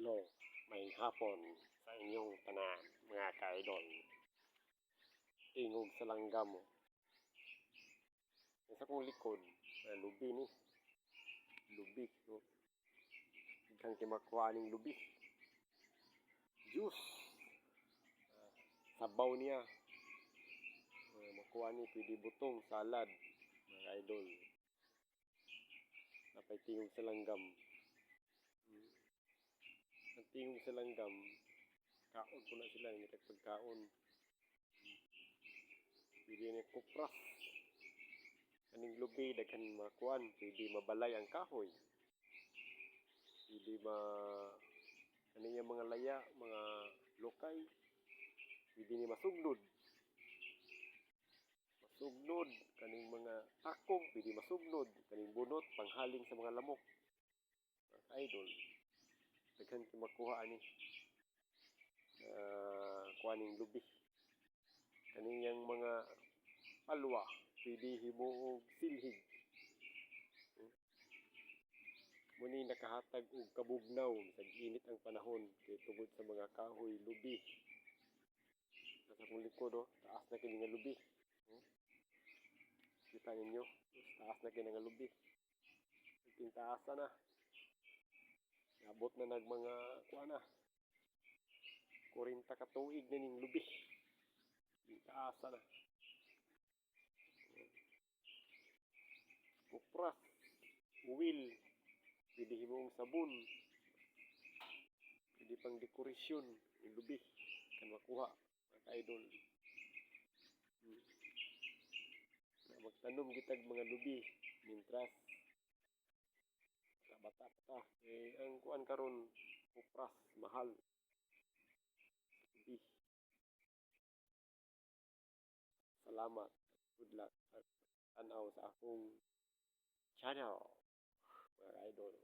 Hello, may hapon sa inyong tanan, mga ka-idol. Tingog sa langgam mo. Sa kong likod, lubi ni. Lubi. No? Ikang kimakuha ng lubi. Juice. Sabaw niya. Makuha ni, pwede butong, salad. Mga ka-idol. Napay tingog sa langgam. Ang tingog sa langgam, kaon po na sila, hindi pagkaon. Pwede niya kupras. Kaning lubi, daghan makuan, pwede mabalay ang kahoy. Pwede kaning mga laya, mga lokay, pwede ni masugnod. Masugnod, kaning mga takong, pwede masugnod. Kaning bunot, panghaling sa mga lamok. Mga idol, daghan makuha ani. Kuaning lubi. Kaning yang mga palwa, pwede himuog silhig. Muni nakahatag og kabugnaw sa init ang panahon kay tungod sa mga kahoy lubi. Nasa kong likod taas na kini nga lubi. Kita ninyo, taas na kini nga lubi. Ting taas na. Abot na nag mga kuana. 40 ka tuig na ning lubi. Ting taas na. Kupras, uwil, pwede himong sabon, pwede pang dekorasyon, yung lubi, kan makuha, mga idol. Magtanom gitag mga lubi, mintras, bata pa ta. Ang kuan karon kupras, mahal. Lubi. Salamat. Good luck. Tanaw sa akong channel, mga idol.